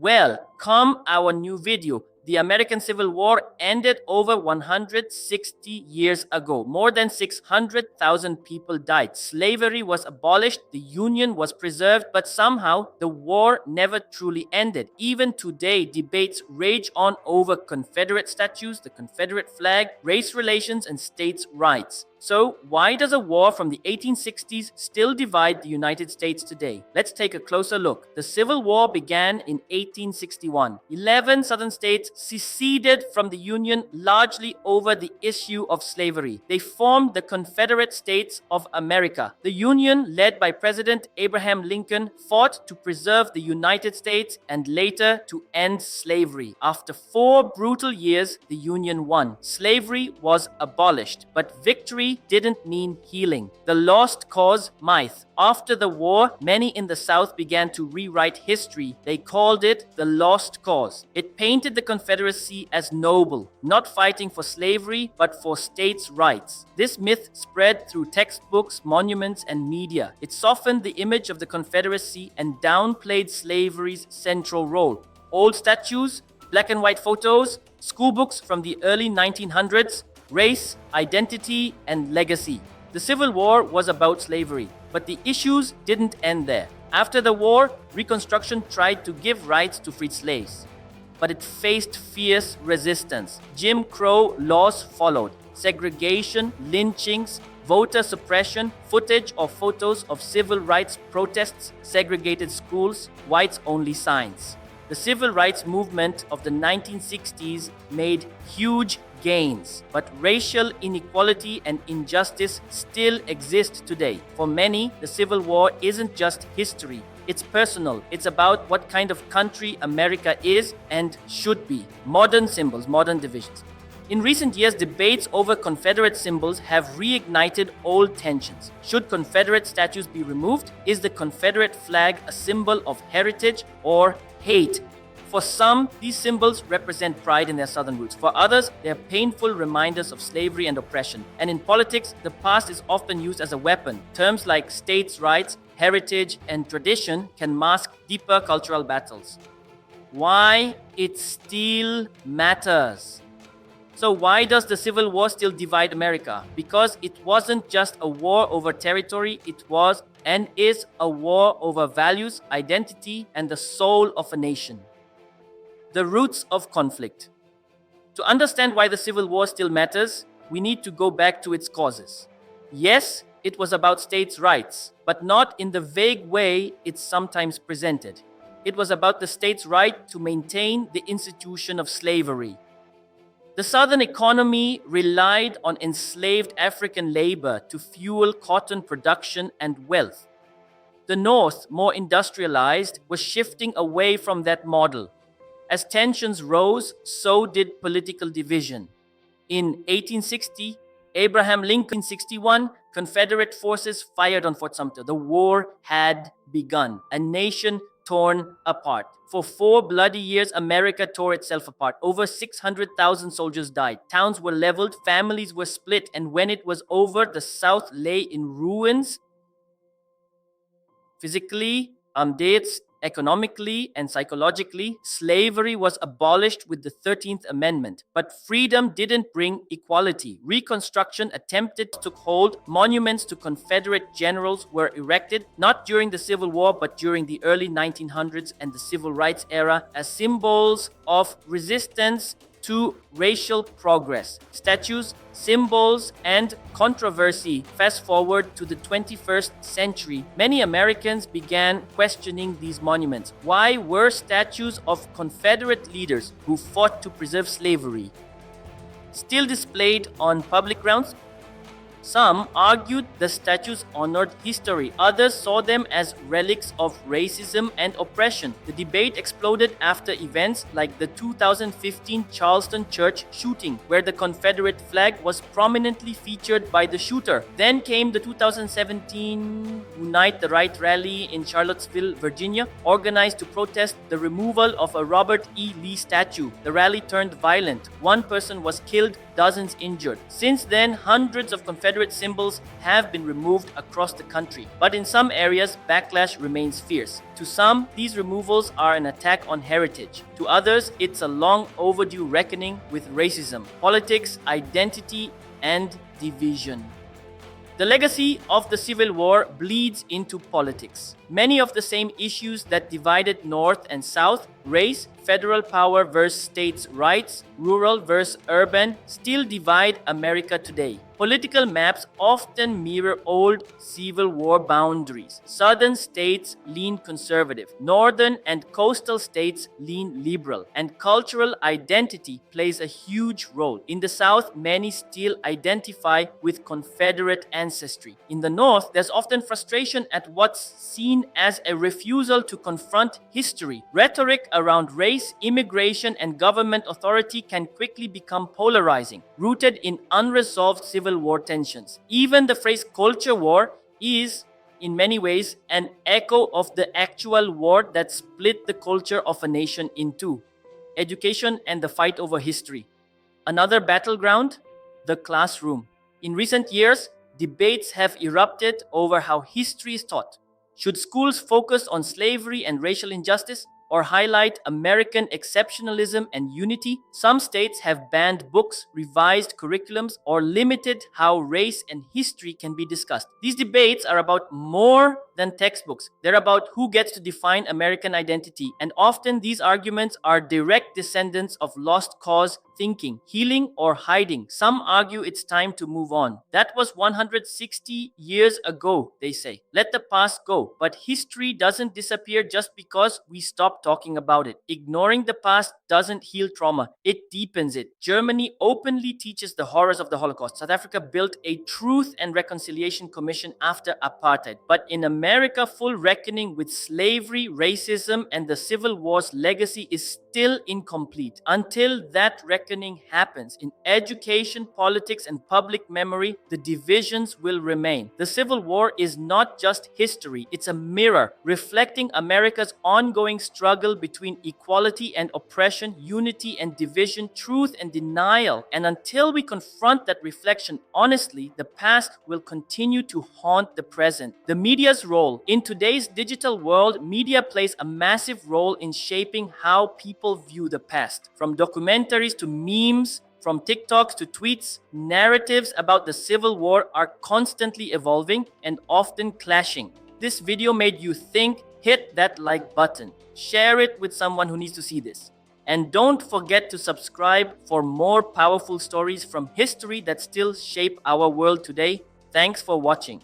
Welcome our new video. The American Civil War ended over 160 years ago. More than 600,000 people died. Slavery was abolished, the Union was preserved, but somehow the war never truly ended. Even today, debates rage on over Confederate statues, the Confederate flag, race relations, and states' rights. So, why does a war from the 1860s still divide the United States today? Let's take a closer look. The Civil War began in 1861. 11 southern states seceded from the Union largely over the issue of slavery. They formed the Confederate States of America. The Union, led by President Abraham Lincoln, fought to preserve the United States and later to end slavery. After 4 brutal years, the Union won. Slavery was abolished, but victory didn't mean healing. The lost cause myth. After the war, many in the South began to rewrite history. They called it the lost cause. It painted the Confederacy as noble, not fighting for slavery, but for states' rights. This myth spread through textbooks, monuments, and media. It softened the image of the Confederacy and downplayed slavery's central role. Old statues, black and white photos, school books from the early 1900s, race, identity, and legacy. The Civil War was about slavery, but the issues didn't end there. After the war, Reconstruction tried to give rights to freed slaves, but it faced fierce resistance. Jim Crow laws followed. Segregation, lynchings, voter suppression, footage or photos of civil rights protests, segregated schools, whites-only signs. The civil rights movement of the 1960s made huge gains, but racial inequality and injustice still exist today. For many, the Civil War isn't just history. It's personal. It's about what kind of country America is and should be. Modern symbols, modern divisions. In recent years, debates over Confederate symbols have reignited old tensions. Should Confederate statues be removed? Is the Confederate flag a symbol of heritage or hate? For some, these symbols represent pride in their southern roots. For others, they are painful reminders of slavery and oppression. And in politics, the past is often used as a weapon. Terms like states' rights, heritage, and tradition can mask deeper cultural battles. Why it still matters. So why does the Civil War still divide America? Because it wasn't just a war over territory, it was and is a war over values, identity, and the soul of a nation. The roots of conflict. To understand why the Civil War still matters, we need to go back to its causes. Yes, it was about states' rights, but not in the vague way it's sometimes presented. It was about the state's right to maintain the institution of slavery. The Southern economy relied on enslaved African labor to fuel cotton production and wealth. The North, more industrialized, was shifting away from that model. As tensions rose, so did political division. In 1860, Abraham Lincoln, 1861, Confederate forces fired on Fort Sumter. The war had begun. A nation torn apart. For 4 bloody years, America tore itself apart. Over 600,000 soldiers died. Towns were leveled, families were split, and when it was over, the South lay in ruins. Physically, dates, economically, and psychologically, slavery was abolished with the 13th Amendment. But freedom didn't bring equality. Reconstruction attempted took hold. Monuments to Confederate generals were erected, not during the Civil War, but during the early 1900s and the Civil Rights era, as symbols of resistance to racial progress. Statues, symbols, and controversy. Fast forward to the 21st century, many Americans began questioning these monuments. Why were statues of Confederate leaders who fought to preserve slavery still displayed on public grounds? Some argued the statues honored history. Others saw them as relics of racism and oppression. The debate exploded after events like the 2015 Charleston church shooting, where the Confederate flag was prominently featured by the shooter. Then came the 2017 Unite the Right rally in Charlottesville, Virginia, organized to protest the removal of a Robert E. Lee statue. The rally turned violent. One person was killed, dozens injured. Since then, hundreds of Confederate symbols have been removed across the country. But in some areas, backlash remains fierce. To some, these removals are an attack on heritage. To others, it's a long overdue reckoning with racism, politics, identity, and division. The legacy of the Civil War bleeds into politics. Many of the same issues that divided North and South, race, federal power versus states' rights, rural versus urban, still divide America today. Political maps often mirror old Civil War boundaries. Southern states lean conservative, northern and coastal states lean liberal, and cultural identity plays a huge role. In the South, many still identify with Confederate ancestry. In the North, there's often frustration at what's seen as a refusal to confront history. Rhetoric around race, immigration, and government authority can quickly become polarizing, rooted in unresolved Civil War tensions. Even the phrase culture war is, in many ways, an echo of the actual war that split the culture of a nation in two: education and the fight over history. Another battleground, the classroom. In recent years, debates have erupted over how history is taught. Should schools focus on slavery and racial injustice, or highlight American exceptionalism and unity? Some states have banned books, revised curriculums, or limited how race and history can be discussed. These debates are about more than textbooks. They're about who gets to define American identity, and often these arguments are direct descendants of lost cause thinking, healing, or hiding. Some argue it's time to move on. That was 160 years ago, they say. Let the past go. But history doesn't disappear just because we stop talking about it. Ignoring the past doesn't heal trauma, it deepens it. Germany openly teaches the horrors of the Holocaust. South Africa built a Truth and Reconciliation Commission after apartheid. But in America, full reckoning with slavery, racism, and the Civil War's legacy is still incomplete. Until that reckoning happens in education, politics, and public memory, the divisions will remain. The Civil War is not just history, it's a mirror reflecting America's ongoing struggle between equality and oppression, unity and division, truth and denial. And until we confront that reflection honestly, the past will continue to haunt the present. The media's role. In today's digital world, media plays a massive role in shaping how people view the past. From documentaries to memes, from TikToks to tweets, narratives about the Civil War are constantly evolving and often clashing. This video made you think? Hit that like button. Share it with someone who needs to see this. And don't forget to subscribe for more powerful stories from history that still shape our world today. Thanks for watching.